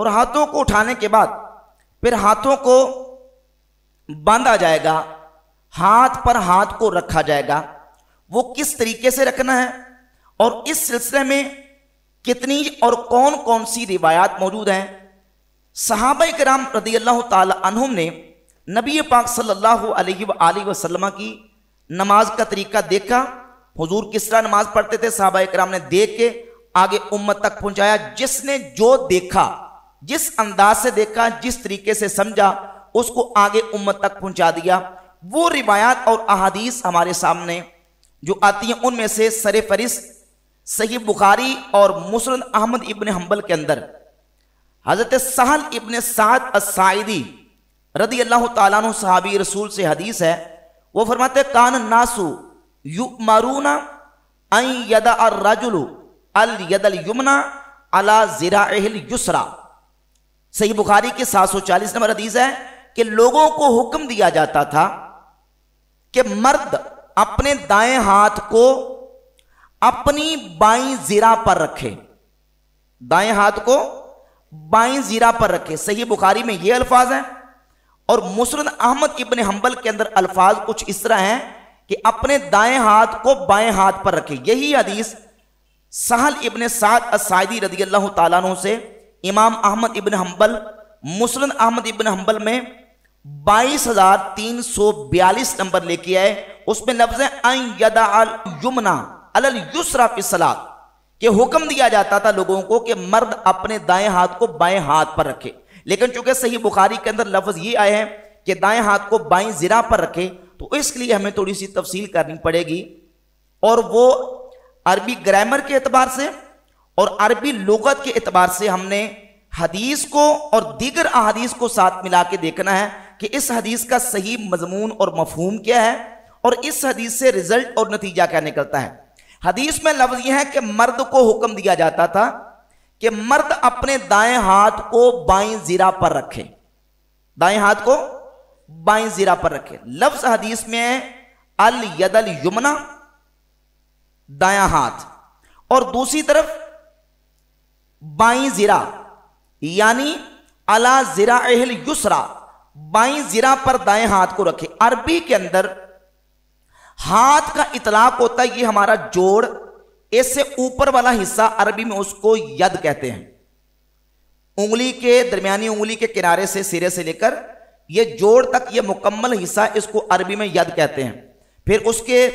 और हाथों को उठाने के बाद फिर हाथों को बांधा जाएगा, हाथ पर हाथ को रखा जाएगा। वो किस तरीके से रखना है और इस सिलसिले में कितनी और कौन कौन सी रिवायात मौजूद हैं। सहाबा किराम रदियल्लाहु ताला अन्हुम ने नबी पाक सल्लल्लाहु अलैहि वसल्लम की नमाज का तरीका देखा, हुजूर किस तरह नमाज पढ़ते थे, सहाबा किराम ने देख के आगे उम्मत तक पहुंचाया। जिसने जो देखा, जिस अंदाज से देखा, जिस तरीके से समझा, उसको आगे उम्मत तक पहुंचा दिया। वो रिवायात और अहादीस हमारे सामने जो आती हैं उनमें से सरे फरिस्त सही बुखारी और मुस्नद अहमद इब्न हंबल के अंदर हजरत सहल इब्न साद अस-साइदी रदियल्लाहु ताला अन्हु सहाबी रसूल से हदीस है। वो फरमाते कान नासु युमरूना अन यदा अर्रजुलु अल यदल युमना अला ज़िराइहिल युसरा। सही बुखारी के 740 नंबर हदीस है कि लोगों को हुक्म दिया जाता था कि मर्द अपने दाएं हाथ को अपनी बाईं ज़िरा पर रखे, दाएं हाथ को बाईं ज़िरा पर रखे। सही बुखारी में ये अल्फाज हैं और मुस्नद अहमद इब्न हंबल के अंदर अल्फाज कुछ इस तरह हैं कि अपने दाएं हाथ को बाएं हाथ पर रखे। यही हदीस सहल इब्न साद अस-साइदी रदियल्लाहु ताला अन्हु से इमाम अहमद इब्न हंबल मुस्नद अहमद इब्न हंबल में 22,342 नंबर लेके आए। उसमें लफ्ज़ है अन यदा अल युमना अलल युसरा फी सलात, कि हुक्म दिया जाता था लोगों को कि मर्द अपने दाएं हाथ को बाएं हाथ पर रखे। लेकिन चूंकि सही बुखारी के अंदर लफ्ज़ ये आए हैं कि दाएं हाथ को बाईं ज़िरा पर रखे, तो इसके लिए हमें थोड़ी सी तफसील करनी पड़ेगी। और वो अरबी ग्रामर के एतबार से और अरबी लुगत के एतबार से हमने हदीस को और दीगर अहादीस को साथ मिला के देखना है कि इस हदीस का सही मजमून और मफहूम क्या है और इस हदीस से रिजल्ट और नतीजा क्या निकलता है। हदीस में लफ्ज़ यह है कि मर्द को हुक्म दिया जाता था कि मर्द अपने दाएं हाथ को बाईं ज़िरा पर रखे, दाएं हाथ को बाईं ज़िरा पर रखे। लफ्ज़ हदीस में है अल यदल युमना, दायां हाथ, और दूसरी तरफ बाईं ज़िरा यानी अला ज़िराइहिल युसरा, बाईं ज़िरा पर दाएं हाथ को रखे। अरबी के अंदर हाथ का इतलाक होता है, ये हमारा जोड़, इससे ऊपर वाला हिस्सा अरबी में उसको यद कहते हैं। उंगली के दरमियानी उंगली के किनारे से सिरे से लेकर ये जोड़ तक ये मुकम्मल हिस्सा, इसको अरबी में यद कहते हैं। फिर उसके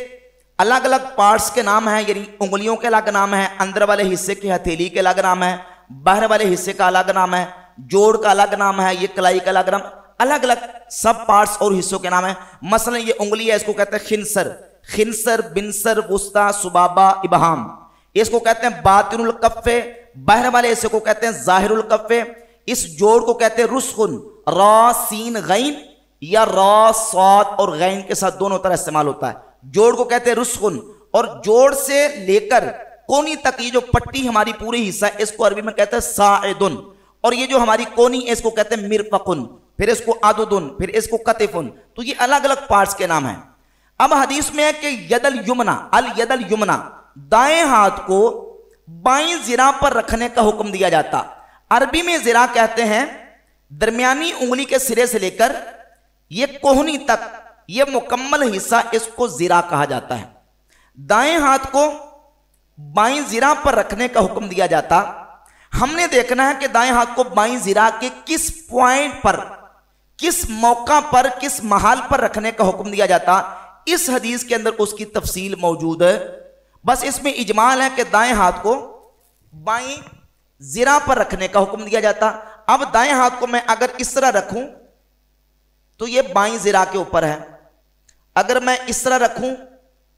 अलग अलग पार्ट्स के नाम हैं, यानी उंगलियों के अलग नाम है, अंदर वाले हिस्से की हथेली के अलग नाम है, बाहर वाले हिस्से का अलग नाम है, जोड़ का अलग नाम है, ये कलाई का अलग नाम, अलग अलग सब पार्ट्स और हिस्सों के नाम है। मसलन ये उंगली है, इसको कहते हैं खिंसर, खिंसर, बिनसर, वुस्ता, सुबाबा, इबहाम। इसको कहते हैं बातिनुल कफ़े, बाहर वाले हिस्से को कहते हैं जाहिरुल कफ़े। इस जोड़ को कहते हैं रुस्कुन, रा सीन गैन या रा साद और गैन के साथ दोनों तरह इस्तेमाल होता है। जोड़ को कहते हैं रुस्कुन, और जोड़ से लेकर कोनी तक ये जो पट्टी हमारी पूरी हिस्सा है, इसको अरबी में कहते हैं साइदुन, और ये जो हमारी कोनी है इसको कहते हैं मिरफकुन, फिर इसको आदुदुन, फिर इसको कतिफुन। तो ये अलग अलग पार्ट्स के नाम हैं। अब हदीस में है कि यदल युमना, अल यदल युमना, दाएं हाथ को बाईं ज़िरा पर रखने का हुक्म दिया जाता। अरबी में ज़िरा कहते हैं दरमियानी उंगली के सिरे से लेकर ये कोहनी तक, ये मुकम्मल हिस्सा, इसको ज़िरा कहा जाता है। दाएं हाथ को बाईं ज़िरा पर रखने का हुक्म दिया जाता। हमने देखना है कि दाएं हाथ को बाईं ज़िरा के किस पॉइंट पर, किस मौका पर, किस महल पर रखने का हुक्म दिया जाता। इस हदीस के अंदर उसकी तफसील मौजूद है। बस इसमें इजमाल है कि दाएं हाथ को बाईं ज़िरा पर रखने का हुक्म दिया जाता। अब दाएं हाथ को मैं अगर इस तरह रखूं तो ये बाईं ज़िरा के ऊपर है, अगर मैं इस तरह रखूं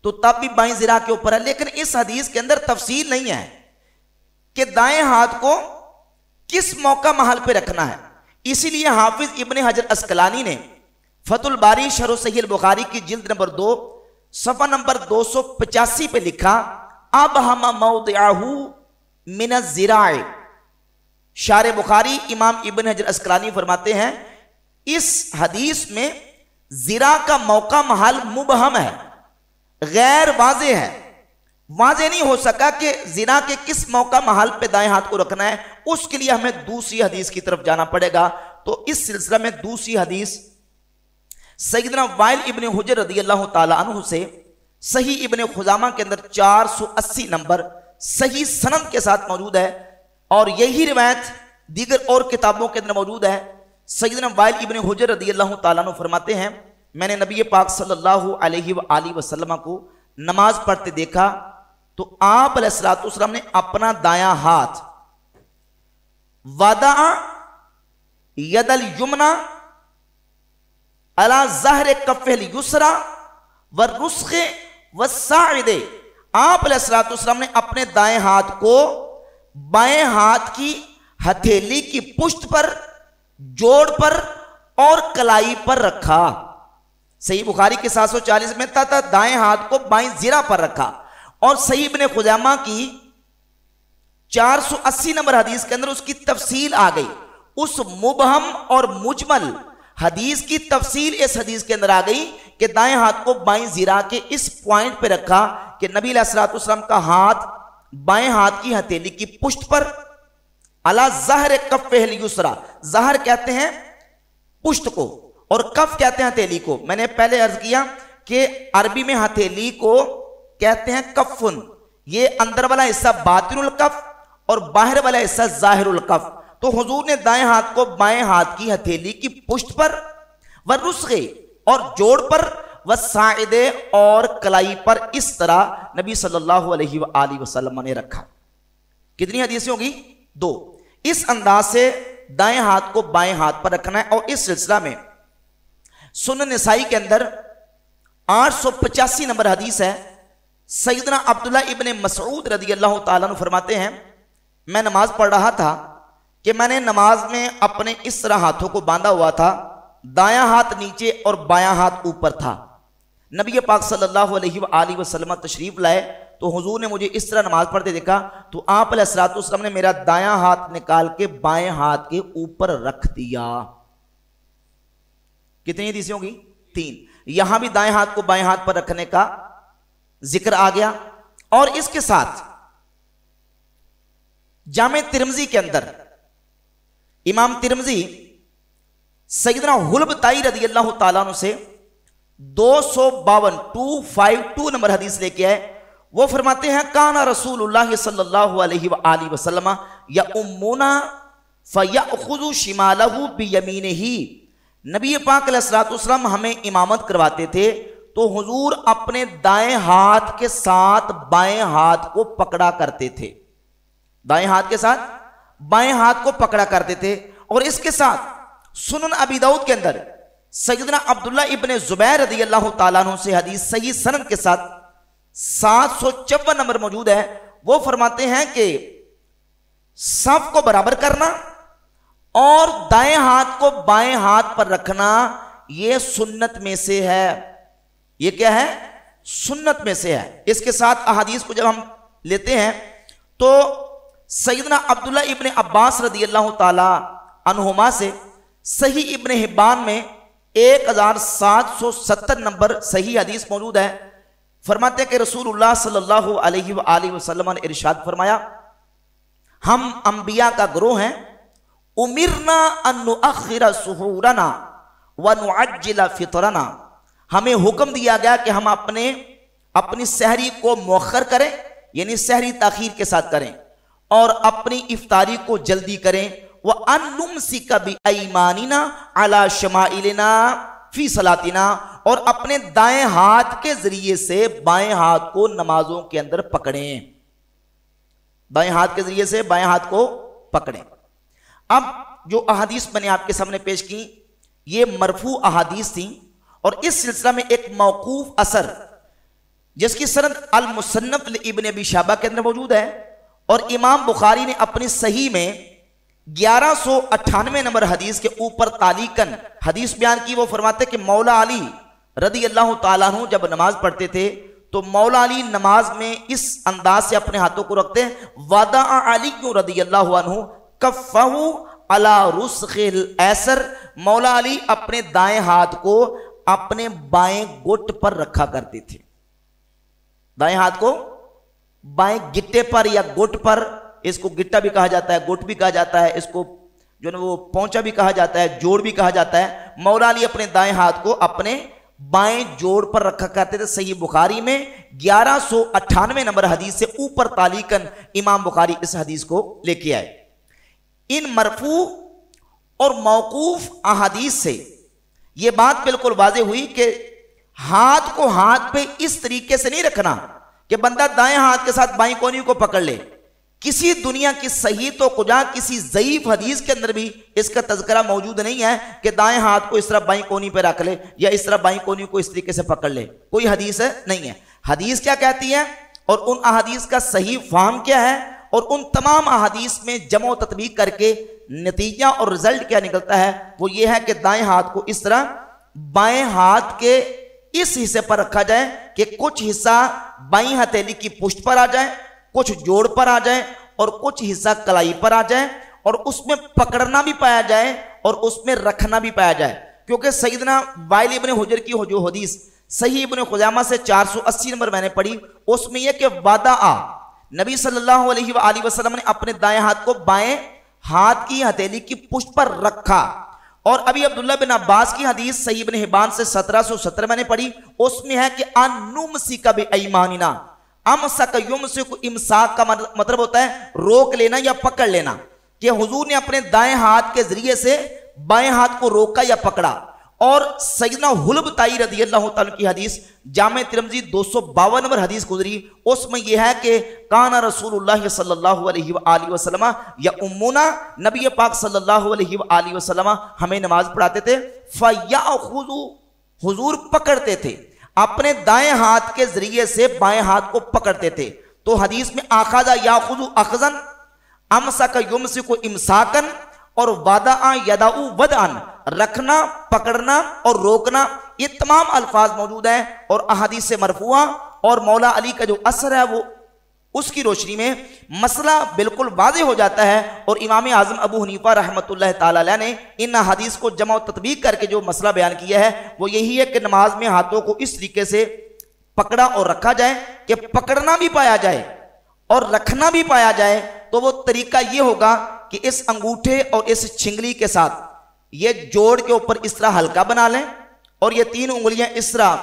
तो तब भी बाईं ज़िरा के ऊपर है। लेकिन इस हदीस के अंदर तफसील नहीं है कि दाएं हाथ को किस मौका महल पे रखना है। इसीलिए हाफिज इब्न हजर अस्कलानी ने फतुल बारी शरह सहीह बुखारी की जिल्द नंबर 2 सफ़ा नंबर 285 पे लिखा, अब हम मौदिअहु मिन ज़िराए। शारे बुखारी इमाम इब्न हजर अस्कलानी फरमाते हैं इस हदीस में ज़िरा का मौका महल मुबहम है, गैर वाज़ेह है। वाज़ेह नहीं हो सका कि जिना के किस मौका महल पे दाएं हाथ को रखना है, उसके लिए हमें दूसरी हदीस की तरफ जाना पड़ेगा। तो इस सिलसिला में दूसरी हदीस सैयदना वाइल इब्ने हुजर रदियल्लाहु ताला अन्हु से सही इब्ने खुजामा के अंदर 480 नंबर सही सनद के साथ मौजूद है, और यही रिवायत दीगर और किताबों के अंदर मौजूद है। सैयदना वाइल इब्ने हुजर रदियल्लाहु ताला अन्हु फरमाते हैं, मैंने नबी पाक सल्लल्लाहु अलैहि वसल्लम को नमाज पढ़ते देखा तो आप अलैहिस्सलातु वस्सलाम ने अपना दायां हाथ वदा यदल युमना अला ज़हर कफ़िल युसरा व रुस्खे व साइदे, आप अलैहिस्सलातु वस्सलाम ने अपने दाएं हाथ को बाएं हाथ की हथेली की पुष्ट पर, जोड़ पर और कलाई पर रखा। सही बुखारी के 740 में तथा दाएं हाथ को बाएं जिरा पर रखा, और सही इब्ने खुजामा की 480 नंबर हदीस के अंदर उसकी तफसील आ गई। उस मुबहम और मुजमल हदीस की तफसील इस हदीस के अंदर आ गई कि दाएं हाथ को बाएं जिरा के इस पॉइंट पे रखा कि नबी अलैहिस्सलातु वस्सलाम का हाथ बाएं हाथ की हथेली की पुष्ट पर, अला ज़हर कफ़िल युसरा, ज़हर कहते हैं पुष्ट को और कफ कहते हैं हथेली को। मैंने पहले अर्ज किया कि अरबी में हथेली को कहते हैं कफ़ुन, ये अंदर वाला हिस्सा बातिनुल कफ और बाहर वाला हिस्सा ज़ाहिरुल कफ। तो हुजूर ने दाएं हाथ को बाएं हाथ की हथेली की पुष्ट पर व रुस्खे और जोड़ पर व साइदे और कलाई पर इस तरह नबी सल्लल्लाहु अलैहि वसल्लम ने रखा। कितनी हदीसें होगी? 2। इस अंदाज से दाएं हाथ को बाएं हाथ पर रखना है। और इस सिलसिला में सुनन निसाई के अंदर 885 नंबर हदीस है। सैयदना अब्दुल्लाह इब्ने मसऊद रदियल्लाहु ताला अन्हु फरमाते हैं, मैं नमाज पढ़ रहा था कि मैंने नमाज में अपने इस तरह हाथों को बांधा हुआ था, दायां हाथ नीचे और बायां हाथ ऊपर था। नबी पाक सल्लल्लाहु अलैहि वसल्लम तशरीफ लाए तो हुजूर ने मुझे इस तरह नमाज पढ़ते देखा तो आप अलैहिस्सलातु वस्सलाम ने मेरा दायां हाथ निकाल के बाएं हाथ के ऊपर रख दिया। कितनी हदीसें होगी? 3। यहां भी दाएं हाथ को बाएं हाथ पर रखने का जिक्र आ गया। और इसके साथ जामे तिरमिज़ी के अंदर इमाम तिरमिज़ी सैयदना हुल्बताई रदियल्लाहु ताला अन्हु से 252 नंबर हदीस लेके आए। वो फरमाते हैं, काना रसूलुल्लाह सल्लल्लाहु अलैहि वसल्लम या उम्मुना फयअखुज़ु शिमालहु बियमीनिही, नबी पाक अलैहिस्सलातु वस्सलाम हमें इमामत करवाते थे तो हुजूर अपने दाएं हाथ के साथ बाएं हाथ को पकड़ा करते थे, दाएं हाथ के साथ बाएं हाथ को पकड़ा करते थे। और इसके साथ सुनन अबी दाऊद के अंदर सैयदना अब्दुल्लाह इब्ने ज़ुबैर रदियल्लाहु ताला अन्हु से हदीस सही सनद के साथ 754 नंबर मौजूद है। वो फरमाते हैं कि सफ को बराबर करना और दाएं हाथ को बाएं हाथ पर रखना यह सुन्नत में से है। यह क्या है? सुन्नत में से है। इसके साथ अहादीस को जब हम लेते हैं तो सैयदना अब्दुल्लाह इब्ने अब्बास रदियल्लाहु ताला अन्हुमा से सही इब्ने हिब्बान में 1770 नंबर सही हदीस मौजूद है। फरमाते हैं कि रसूलुल्लाह सल्लल्लाहु अलैहि वसल्लम ने इरशाद फरमाया, हम अंबिया का ग्रोह हैं, उमिरना अन नुअख्खिरा सुहूरना व नुअज्जिला फितरना, हमें हुक्म दिया गया कि हम अपनी सहरी को मुअख्खर करें, यानी सहरी ताखीर के साथ करें, और अपनी इफ्तारी को जल्दी करें। वह अनुमसिका बिअयमानिना अला शमाइलिना फी सलातिना, और अपने दाएं हाथ के जरिए से बाएं हाथ को नमाजों के अंदर पकड़ें, दाएं हाथ के जरिए से बाएं हाथ को पकड़ें। अब जो अहादीस मैंने आपके सामने पेश की ये मरफू अहादीस थी, और इस सिलसिला में एक मौकूफ असर जिसकी सनद अल मुसन्नफ इब्न अबी शाबा के अंदर मौजूद है, और इमाम बुखारी ने अपनी सही में 1198 नंबर हदीस के ऊपर तालीकन हदीस बयान की। वो फरमाते कि मौला अली रदी अल्लाह ताला अन्हु जब नमाज पढ़ते थे तो मौला अली नमाज में इस अंदाज से अपने हाथों को रखते हैं, वदा अली रदी अल्लाह अन्हु कफ़हु अला रुस्खिल ऐसर, मौला अली अपने दाएं हाथ को अपने बाएं गुट पर रखा करते थे, दाएं हाथ को बाएं गिट्टे पर या गुट पर, इसको गिट्टा भी कहा जाता है, गुट भी कहा जाता है, इसको जो ना वो पौंचा भी कहा जाता है, जोड़ भी कहा जाता है। मौला अली अपने दाएं हाथ को अपने बाएं जोड़ पर रखा करते थे। सही बुखारी में 1198 नंबर हदीस से ऊपर तालीकन इमाम बुखारी इस हदीस को लेके आए। इन मरफू और मौकूफ अहादीस से यह बात बिल्कुल वाज़ेह हुई कि हाथ को हाथ पे इस तरीके से नहीं रखना कि बंदा दाएं हाथ के साथ बाईं कोनी को पकड़ ले। किसी दुनिया की सही तो कुजा किसी ज़ईफ हदीस के अंदर भी इसका तज़किरा मौजूद नहीं है कि दाएं हाथ को इस तरह बाईं कोनी पे रख ले या इस तरह बाईं कोनी को इस तरीके से पकड़ ले, कोई हदीस नहीं है। हदीस क्या कहती है और उन अहादीस का सही फाहम क्या है और उन तमाम अहादीस में जमो तत्बीक करके नतीजा और रिजल्ट क्या निकलता है, वो ये है कि दाएं हाथ को इस तरह बाएं हाथ के इस हिस्से पर रखा जाए कि कुछ हिस्सा बाईं हथेली की पुष्ट पर आ जाए, कुछ जोड़ पर आ जाए और कुछ हिस्सा कलाई पर आ जाए और उसमें पकड़ना भी पाया जाए और उसमें रखना भी पाया जाए। क्योंकि सैयदना वाइल इब्न हुजर की जो हदीस सही इब्न खुज़ैमा से 480 नंबर मैंने पढ़ी, उसमें यह कि वादा नबी सल्लल्लाहु अलैहि वसल्लम ने अपने दाएं हाथ को बाएं हाथ की हथेली की पुष्ट पर रखा। और अभी अब्दुल्ला बिन अब्बास की हदीस सही इब्न हिब्बान से 1770 मैंने पढ़ी, उसमें है कि अनुमसिका बिअयमानिना, अमसक युमसिकु इमसाक का मतलब होता है रोक लेना या पकड़ लेना, कि हुजूर ने अपने दाएं हाथ के जरिए से बाएं हाथ को रोका या पकड़ा। और सैयदना हुलब ताई रज़ियल्लाहु ताला की हदीस जामे तिरमिज़ी 252 नंबर हदीस गुजरी, उसमें यह है कि काना रसूलुल्लाह सल्लल्लाहु अलैहि वसल्लम या उम्मुना, नबी पाक सल्लल्लाहु अलैहि वसल्लम हमें नमाज पढ़ाते थे, फयाखुज़ु, हुजूर पकड़ते थे, अपने दाएं हाथ के जरिए से बाएं हाथ को पकड़ते थे। तो हदीस में आखाजा याखुज़ु अखज़न, अमसक युमसिकु इमसाकन और वादा यदाउ वदअन, रखना पकड़ना और रोकना, ये तमाम अल्फाज मौजूद हैं। और अहादीस से मरफूआ और मौला अली का जो असर है वो उसकी रोशनी में मसला बिल्कुल वाज़ेह हो जाता है। और इमाम आज़म अबू हनीफा रहमतुल्लाह ताला अलैह ने इन हदीस को जमा तत्बीक करके जो मसला बयान किया है वो यही है कि नमाज में हाथों को इस तरीके से पकड़ा और रखा जाए कि पकड़ना भी पाया जाए और रखना भी पाया जाए। तो वो तरीका ये होगा कि इस अंगूठे और इस छिंगली के साथ ये जोड़ के ऊपर इस तरह हल्का बना लें और ये 3 उंगलियां इस तरह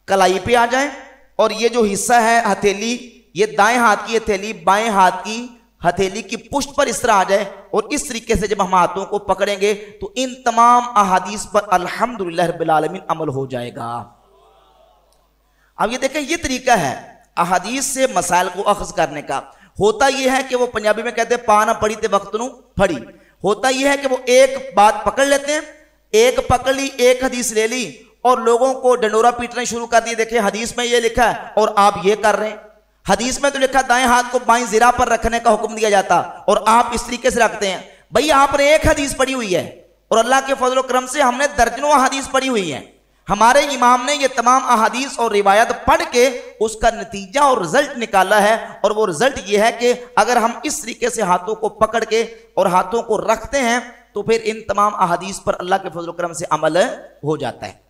कलाई पे आ जाएं और ये जो हिस्सा है हथेली, ये दाएं हाथ की हथेली बाएं हाथ की हथेली की पुष्ट पर इस तरह आ जाए। और इस तरीके से जब हम हाथों को पकड़ेंगे तो इन तमाम अहादीस पर अल्हम्दुलिल्लाह रब्बिल आलमीन अमल हो जाएगा। अब ये देखें, ये तरीका है अहादीस से मसाइल को अख्ज़ करने का। होता यह है कि वो पंजाबी में कहते हैं पाना पड़ी ते वक्त नू फड़ी। होता यह है कि वो एक बात पकड़ लेते हैं, एक पकड़ ली, एक हदीस ले ली और लोगों को डंडोरा पीटना शुरू कर दिए। देखिए हदीस में ये लिखा है और आप ये कर रहे हैं। हदीस में तो लिखा दाएं हाथ को बाईं जिरा पर रखने का हुक्म दिया जाता और आप इस तरीके से रखते हैं। भैया आपने एक हदीस पढ़ी हुई है और अल्लाह के फजल व करम से हमने दर्जनों हदीस पढ़ी हुई है। हमारे इमाम ने ये तमाम अहादीस और रिवायत पढ़ के उसका नतीजा और रिजल्ट निकाला है। और वो रिजल्ट ये है कि अगर हम इस तरीके से हाथों को पकड़ के और हाथों को रखते हैं तो फिर इन तमाम अहादीस पर अल्लाह के फजल व करम से अमल हो जाता है।